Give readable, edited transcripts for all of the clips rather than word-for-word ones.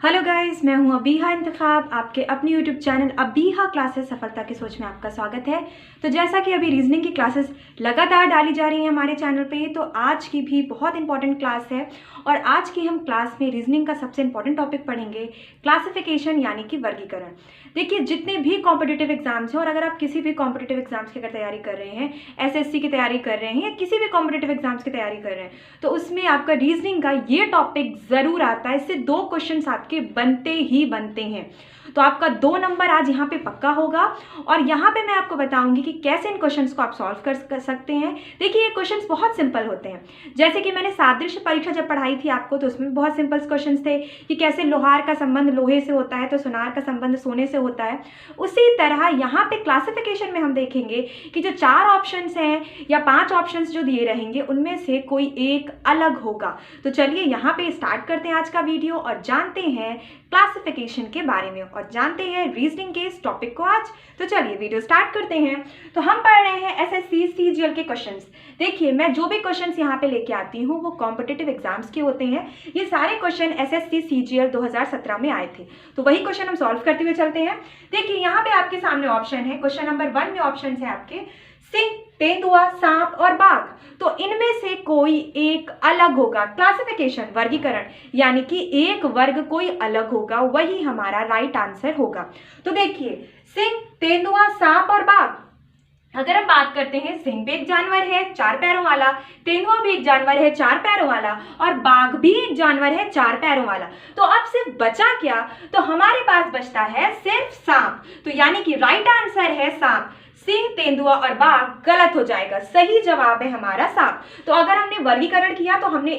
Hello guys, मैं हूं अबीहा इंतखाब। आपके अपने यूट्यूब चैनल अबीहा क्लासेस सफलता की सोच में आपका स्वागत है। तो जैसा कि अभी रीजनिंग की क्लासेस लगातार डाली जा रही हैं हमारे चैनल पे, तो आज की भी बहुत इंपॉर्टेंट क्लास है और आज की हम क्लास में रीजनिंग का सबसे इंपॉर्टेंट टॉपिक पढ़ेंगे, क्लासिफिकेशन यानी कि वर्गीकरण। देखिए, जितने भी कॉम्पिटिटिव एग्जाम्स हैं और अगर आप किसी भी कॉम्पिटिटिव एग्जाम्स की अगर तैयारी कर रहे हैं, एसएससी की तैयारी कर रहे हैं या किसी भी कॉम्पिटिटिव एग्जाम्स की तैयारी कर रहे हैं, तो उसमें आपका रीजनिंग का ये टॉपिक ज़रूर आता है। इससे 2 क्वेश्चन आपके बनते ही बनते हैं। तो आपका 2 नंबर आज यहाँ पे पक्का होगा और यहाँ पे मैं आपको बताऊंगी कि कैसे इन क्वेश्चंस को आप सॉल्व कर सकते हैं। देखिए, ये क्वेश्चंस बहुत सिंपल होते हैं। जैसे कि मैंने सादृश्य परीक्षा जब पढ़ाई थी आपको, तो उसमें बहुत सिंपल क्वेश्चंस थे कि कैसे लोहार का संबंध लोहे से होता है तो सोनार का संबंध सोने से होता है। उसी तरह यहाँ पे क्लासिफिकेशन में हम देखेंगे कि जो 4 ऑप्शंस हैं या 5 ऑप्शंस जो दिए रहेंगे, उनमें से कोई एक अलग होगा। तो चलिए यहाँ पे स्टार्ट करते हैं आज का वीडियो और जानते हैं क्लासिफिकेशन के बारे में और जानते हैं रीजनिंग के इस टॉपिक को आज। तो चलिए वीडियो स्टार्ट करते हैं। तो हम पढ़ रहे हैं एसएससी सीजीएल के क्वेश्चंस। देखिए, मैं जो भी क्वेश्चंस यहाँ पे लेके आती हूँ वो कॉम्पिटिटिव एग्जाम्स के होते हैं। ये सारे क्वेश्चन एसएससी सीजीएल 2017 में आए थे, तो वही क्वेश्चन हम सॉल्व करते हुए चलते हैं। देखिए, यहाँ पे आपके सामने ऑप्शन है। क्वेश्चन नंबर 1 में ऑप्शन है आपके सिंह, तेंदुआ, सांप और बाघ। तो इनमें से कोई एक अलग होगा। क्लासिफिकेशन, वर्गीकरण, यानी कि एक वर्ग कोई अलग होगा, वही हमारा राइट आंसर होगा। तो देखिए, सिंह, तेंदुआ, सांप और बाघ। अगर हम बात करते हैं, सिंह भी एक जानवर है 4 पैरों वाला, तेंदुआ भी एक जानवर है 4 पैरों वाला और बाघ भी एक जानवर है 4 पैरों वाला। तो अब सिर्फ बचा क्या? तो हमारे पास बचता है सिर्फ सांप। तो यानी कि राइट आंसर है सांप। सिंह, तेंदुआ और बाघ गलत हो जाएगा। सही जवाब है हमारा सांप। तो अगर हमने वर्गीकरण किया तो हमने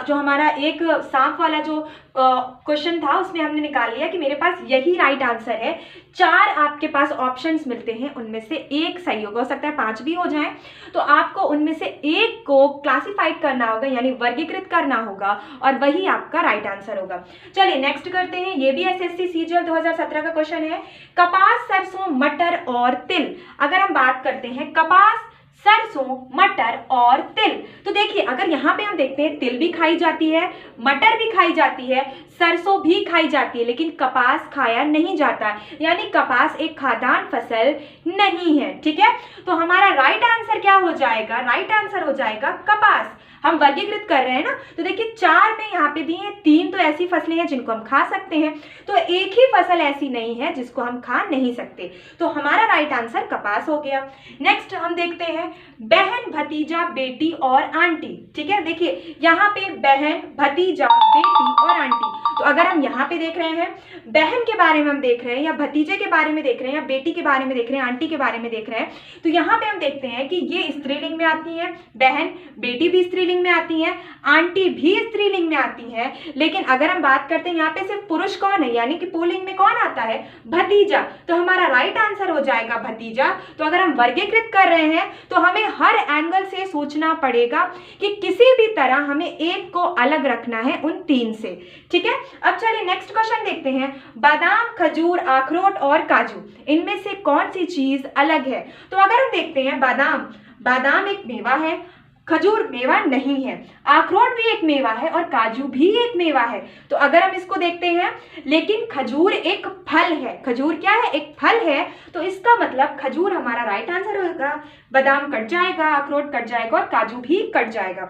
जो हमारा एक सांप वाला जो क्वेश्चन था उसमें हमने निकाल लिया कि मेरे पास यही राइट आंसर है। 4 आपके पास ऑप्शंस मिलते हैं, उनमें से एक सही होगा, हो सकता है 5 भी हो जाए। तो आपको उनमें से एक को क्लासिफाइड करना होगा, यानी वर्गीकृत करना होगा और वही आपका राइट आंसर होगा। चलिए नेक्स्ट करते हैं। ये भी एसएससी सीजीएल 2017 का क्वेश्चन है। कपास, सरसों, मटर और तिल। अगर हम बात करते हैं कपास, सरसों, मटर और तिल, तो देखिए, अगर यहाँ पे हम देखते हैं, तिल भी खाई जाती है, मटर भी खाई जाती है, सरसों भी खाई जाती है, लेकिन कपास खाया नहीं जाता है, यानी कपास एक खाद्यान्न फसल नहीं है। ठीक है, तो हमारा राइट आंसर क्या हो जाएगा? राइट आंसर हो जाएगा कपास। हम वर्गीकृत कर रहे हैं ना, तो देखिए 4 में यहाँ पे दिए हैं, 3 तो ऐसी फसलें हैं जिनको हम खा सकते हैं, तो एक ही फसल ऐसी नहीं है जिसको हम खा नहीं सकते। तो हमारा राइट आंसर कपास हो गया। नेक्स्ट हम देखते हैं बहन, भतीजा, बेटी और आंटी। ठीक है, देखिए यहाँ पे बहन, भतीजा, बेटी और आंटी। तो अगर हम यहाँ पे देख रहे हैं, बहन के बारे में हम देख रहे हैं या भतीजे के बारे में देख रहे हैं या बेटी के बारे में देख रहे हैं, आंटी के बारे में देख रहे हैं, तो यहाँ पे हम देखते हैं कि ये स्त्रीलिंग में आती है। बहन, बेटी भी स्त्रीलिंग में आती है, आंटी भी स्त्रीलिंग में आती है। लेकिन अगर हम बात करते हैं यहाँ पे सिर्फ पुरुष कौन है, यानी कि पुल्लिंग में कौन आता है? भतीजा। तो हमारा राइट आंसर हो जाएगा भतीजा। तो अगर हम वर्गीकृत कर रहे हैं तो हमें हर एंगल से सोचना पड़ेगा कि किसी भी तरह हमें एक को अलग रखना है उन 3 से। ठीक है, अब चलिए नेक्स्ट क्वेश्चन देखते हैं। बादाम, खजूर, अखरोट और काजू, इनमें से कौन सी चीज अलग है? तो अगर हम देखते हैं, बादाम एक मेवा है, खजूर मेवा नहीं है, अखरोट भी एक मेवा है और काजू भी एक मेवा है। तो अगर हम इसको देखते हैं, लेकिन खजूर एक फल है। खजूर क्या है? एक फल है। तो इसका मतलब खजूर हमारा राइट आंसर होगा। बादाम कट जाएगा, अखरोट कट जाएगा और काजू भी कट जाएगा।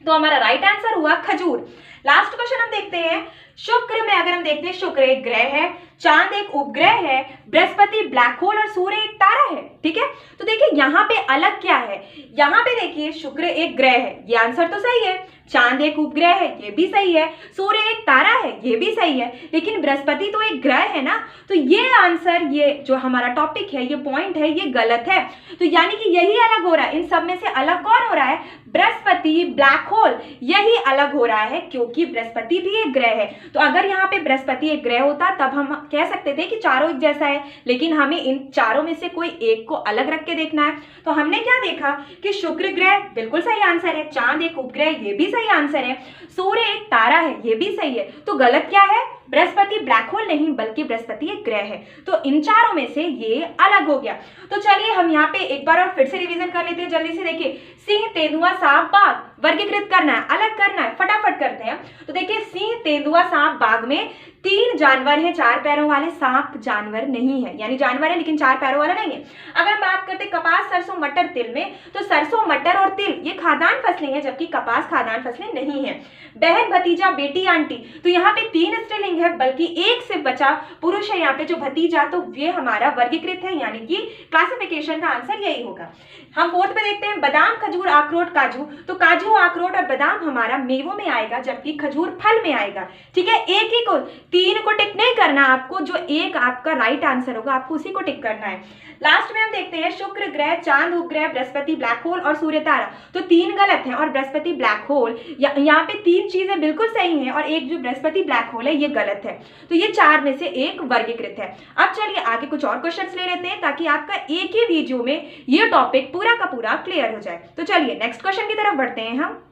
तो हमारा राइट आंसर हुआ खजूर। लास्ट क्वेश्चन हम देखते हैं। शुक्र में अगर हम देखते हैं, शुक्र एक ग्रह है, चांद एक उपग्रह है, बृहस्पति ब्लैक होल और सूर्य एक तारा है। ठीक है, तो देखिए यहाँ पे अलग क्या है? यहाँ पे देखिए, शुक्र एक ग्रह है, ये आंसर तो सही है। चांद एक उपग्रह है, ये भी सही है। सूर्य एक तारा है, ये भी सही है। लेकिन बृहस्पति तो एक ग्रह है ना, तो ये आंसर, ये जो हमारा टॉपिक है, ये पॉइंट है, ये गलत है। तो यानी कि यही अलग हो रहा है। इन सब में से अलग कौन हो रहा है? बृहस्पति, ब्लैक होल, यही अलग हो रहा है क्योंकि बृहस्पति भी एक ग्रह है। तो अगर यहाँ पे बृहस्पति एक ग्रह होता तब हम कह सकते थे कि चारों एक जैसा है, लेकिन हमें इन चारों में से कोई एक को अलग रख के देखना है। तो हमने क्या देखा कि शुक्र ग्रह बिल्कुल सही आंसर है, चांद एक उपग्रह, ये भी सही आंसर है, सूर्य एक तारा है, ये भी सही है। तो गलत क्या है? बृहस्पति ब्लैक होल नहीं, बल्कि बृहस्पति एक ग्रह है। तो इन चारों में से ये अलग हो गया। तो चलिए हम यहाँ पे एक बार और फिर से रिवीजन कर लेते हैं जल्दी से। देखिए, सिंह, तेंदुआ, सांप, बाघ, वर्गीकृत करना है, अलग करना है, फटाफट करते हैं। तो देखिए, सिंह, तेंदुआ सांप बाघ में 3 जानवर हैं, 4 पैरों वाले, सांप जानवर नहीं है, यानी जानवर है लेकिन 4 पैरों वाला नहीं है। अगर बात करते कपास, सरसों, मटर, तिल में, तो सरसों, मटर और तिल ये खाद्यान्न फसलें हैं, जबकि कपास खाद्यान्न फसलें नहीं है। बहन, भतीजा, बेटी, आंटी, तो यहाँ पे 3 स्त्रीलिंग है, बल्कि एक से बचा पुरुष है यहाँ पे जो भतीजा, तो ये हमारा वर्गीकृत है, यानी कि क्लासिफिकेशन का आंसर यही होगा। हम 4th पे देखते हैं बादाम, खजूर, अखरोट, काजू, तो काजू, अखरोट और बादाम हमारा मेवों में आएगा, जबकि खजूर फल में आएगा। ठीक है, एक ही को, 3 को टिक नहीं करना आपको, जो एक आपका राइट आंसर होगा आपको उसी को टिक करना है। लास्ट में हम देखते हैं शुक्र ग्रह, चांद उपग्रह, बृहस्पति ब्लैक होल और सूर्य तारा, तो 3 गलत हैं और बृहस्पति ब्लैक होल, यहाँ पे 3 चीजें बिल्कुल सही हैं और एक जो बृहस्पति ब्लैक होल है ये गलत है, तो ये 4 में से एक वर्गीकृत है। अब चलिए आगे कुछ और क्वेश्चंस ले लेते हैं ताकि आपका एक ही वीडियो में ये टॉपिक पूरा का पूरा क्लियर हो जाए। तो चलिए नेक्स्ट क्वेश्चन की तरफ बढ़ते हैं हम।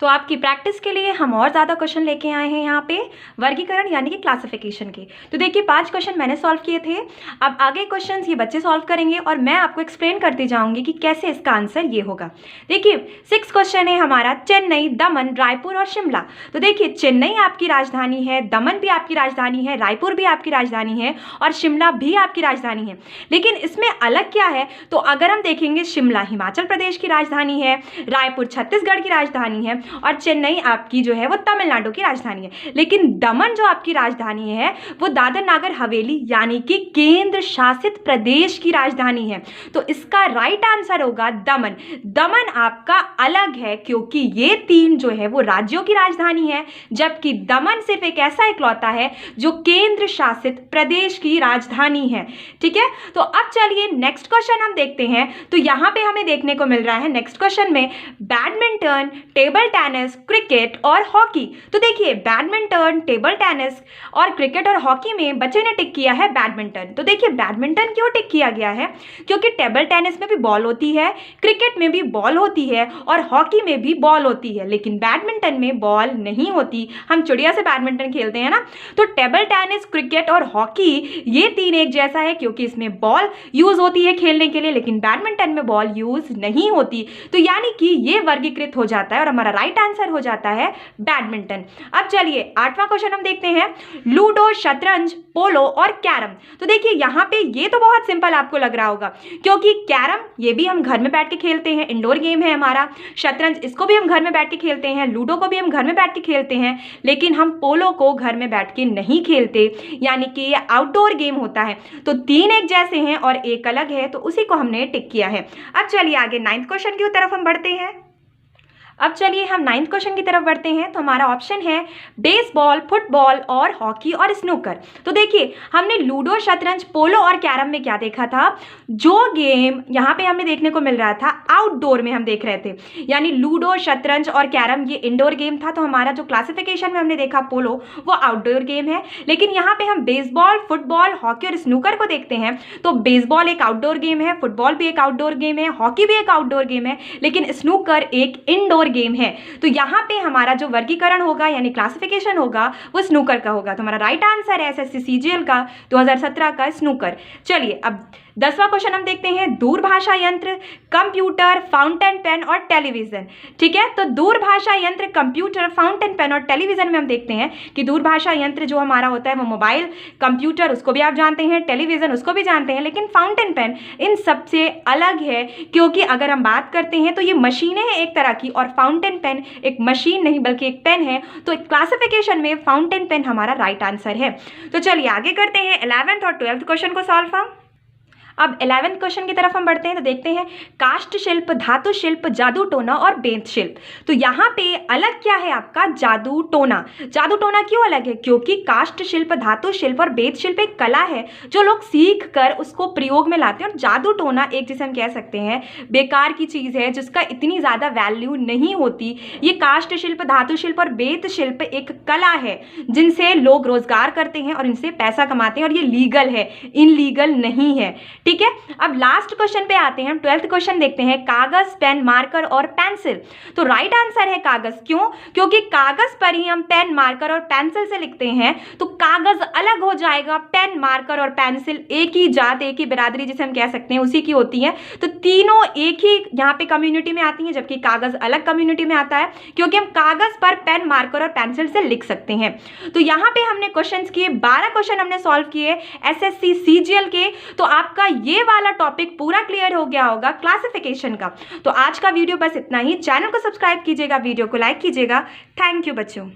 तो आपकी प्रैक्टिस के लिए हम और ज़्यादा क्वेश्चन लेके आए हैं यहाँ पे वर्गीकरण यानी कि क्लासिफिकेशन के। तो देखिए 5 क्वेश्चन मैंने सॉल्व किए थे, अब आगे क्वेश्चंस ये बच्चे सॉल्व करेंगे और मैं आपको एक्सप्लेन करती जाऊंगी कि कैसे इसका आंसर ये होगा। देखिए 6 क्वेश्चन है हमारा, चेन्नई, दमन, रायपुर और शिमला। तो देखिए चेन्नई आपकी राजधानी है, दमन भी आपकी राजधानी है, रायपुर भी आपकी राजधानी है और शिमला भी आपकी राजधानी है। लेकिन इसमें अलग क्या है, तो अगर हम देखेंगे शिमला हिमाचल प्रदेश की राजधानी है, रायपुर छत्तीसगढ़ की राजधानी है और चेन्नई आपकी जो है वो तमिलनाडु की राजधानी है। लेकिन दमन जो आपकी राजधानी है वो दादर नागर हवेली यानी कि केंद्र शासित प्रदेश की राजधानी है। तो इसका राइट आंसर होगा दमन। दमन आपका अलग है क्योंकि ये 3 जो है वो राज्यों की राजधानी है, जबकि दमन सिर्फ एक ऐसा इकलौता है जो केंद्र शासित प्रदेश की राजधानी है। ठीक है, तो अब चलिए नेक्स्ट क्वेश्चन हम देखते हैं। तो यहाँ पे हमें देखने को मिल रहा है नेक्स्ट क्वेश्चन में बैडमिंटन, टेबल टेनिस, क्रिकेट और हॉकी। तो देखिए बैडमिंटन, टेबल टेनिस और क्रिकेट और हॉकी में बच्चे ने टिक किया है बैडमिंटन। तो देखिए बैडमिंटन क्यों टिक किया गया है, क्योंकि टेबल टेनिस में भी बॉल होती है, क्रिकेट में भी बॉल होती है और हॉकी में भी बॉल होती है, लेकिन बैडमिंटन में बॉल नहीं होती। हम चिड़िया से बैडमिंटन खेलते हैं ना, तो टेबल टेनिस, क्रिकेट और हॉकी ये 3 एक जैसा है क्योंकि इसमें बॉल यूज होती है खेलने के लिए, लेकिन बैडमिंटन में बॉल यूज नहीं होती। तो यानी कि ये वर्गीकृत हो जाता है और हमारा राइट आंसर हो जाता है बैडमिंटन। अब चलिए 8वां क्वेश्चन हम देखते हैं, लूडो, शतरंज, पोलो और कैरम। तो देखिए यहाँ पे ये तो बहुत सिंपल आपको लग रहा होगा क्योंकि कैरम ये भी हम घर में बैठ के खेलते हैं, इंडोर गेम है हमारा, शतरंज इसको भी हम घर में बैठ के खेलते हैं, लूडो को भी हम घर में बैठ के खेलते हैं, लेकिन हम पोलो को घर में बैठ के नहीं खेलते, यानी कि ये आउटडोर गेम होता है। तो 3 एक जैसे हैं और एक अलग है, तो उसी को हमने टिक किया है। अब चलिए आगे 9th क्वेश्चन की तरफ हम बढ़ते हैं। अब चलिए हम 9th क्वेश्चन की तरफ बढ़ते हैं। तो हमारा ऑप्शन है बेसबॉल, फुटबॉल और हॉकी और स्नूकर। तो देखिए हमने लूडो, शतरंज, पोलो और कैरम में क्या देखा था, जो गेम यहाँ पे हमें देखने को मिल रहा था आउटडोर में हम देख रहे थे, यानी लूडो, शतरंज और कैरम ये इंडोर गेम था। तो हमारा जो क्लासिफिकेशन में हमने देखा पोलो वो आउटडोर गेम है, लेकिन यहाँ पे हम बेसबॉल, फुटबॉल, हॉकी और स्नूकर को देखते हैं। तो बेसबॉल एक आउटडोर गेम है, फुटबॉल भी एक आउटडोर गेम है, हॉकी भी एक आउटडोर गेम है, लेकिन स्नूकर एक इंडोर गेम है। तो यहाँ पे हमारा जो वर्गीकरण होगा यानी क्लासिफिकेशन होगा वो स्नूकर का होगा। तो हमारा राइट आंसर है एसएससी सीजीएल का 2017 का स्नूकर। चलिए अब 10वां क्वेश्चन हम देखते हैं, दूरभाषा यंत्र, कंप्यूटर, फाउंटेन पेन और टेलीविजन। ठीक है, तो दूरभाषा यंत्र, कंप्यूटर, फाउंटेन पेन और टेलीविजन में हम देखते हैं कि दूरभाषा यंत्र जो हमारा होता है वो मोबाइल, कंप्यूटर उसको भी आप जानते हैं, टेलीविजन उसको भी जानते हैं, लेकिन फाउंटेन पेन इन सबसे अलग है क्योंकि अगर हम बात करते हैं तो ये मशीनें हैं एक तरह की और फाउंटेन पेन एक मशीन नहीं बल्कि एक पेन है। तो क्लासिफिकेशन में फाउंटेन पेन हमारा राइट आंसर है। तो चलिए आगे करते हैं 11th और 12th क्वेश्चन को सॉल्व हम। अब 11th क्वेश्चन की तरफ हम बढ़ते हैं। तो देखते हैं काष्ठ शिल्प, धातु शिल्प, जादू टोना और बेंत शिल्प। तो यहाँ पे अलग क्या है आपका जादू टोना। जादू टोना क्यों अलग है, क्योंकि काष्ठ शिल्प, धातु शिल्प और बेंत शिल्प एक कला है जो लोग सीख कर उसको प्रयोग में लाते हैं, और जादू टोना एक जिसे हम कह सकते हैं बेकार की चीज़ है जिसका इतनी ज़्यादा वैल्यू नहीं होती। ये काष्ठ शिल्प, धातु शिल्प और बेंत शिल्प एक कला है जिनसे लोग रोजगार करते हैं और इनसे पैसा कमाते हैं, और ये लीगल है, इनलीगल नहीं है। ठीक है, अब लास्ट क्वेश्चन पे आते हैं, हम 12th क्वेश्चन देखते हैं, कागज, पेन, मार्कर और पेंसिल। तो राइट आंसर है कागज। क्यों? क्योंकि कागज पर ही हम पेन, मार्कर और पेंसिल से लिखते हैं, तो कागज अलग हो जाएगा, पेन, मार्कर और पेंसिल एक ही जात, एक ही बिरादरी जिसे हम कह सकते हैं उसी की होती है, तो तीनों एक ही यहाँ पे कम्युनिटी में आती हैं, जबकि कागज अलग कम्युनिटी में आता है, क्योंकि हम कागज पर पेन, मार्कर और पेंसिल से लिख सकते हैं। तो यहाँ पे हमने क्वेश्चंस किए, 12 क्वेश्चन हमने सॉल्व किए SSC CGL के। तो आपका ये वाला टॉपिक पूरा क्लियर हो गया होगा क्लासिफिकेशन का। तो आज का वीडियो बस इतना ही। चैनल को सब्सक्राइब कीजिएगा, वीडियो को लाइक कीजिएगा। थैंक यू बच्चों।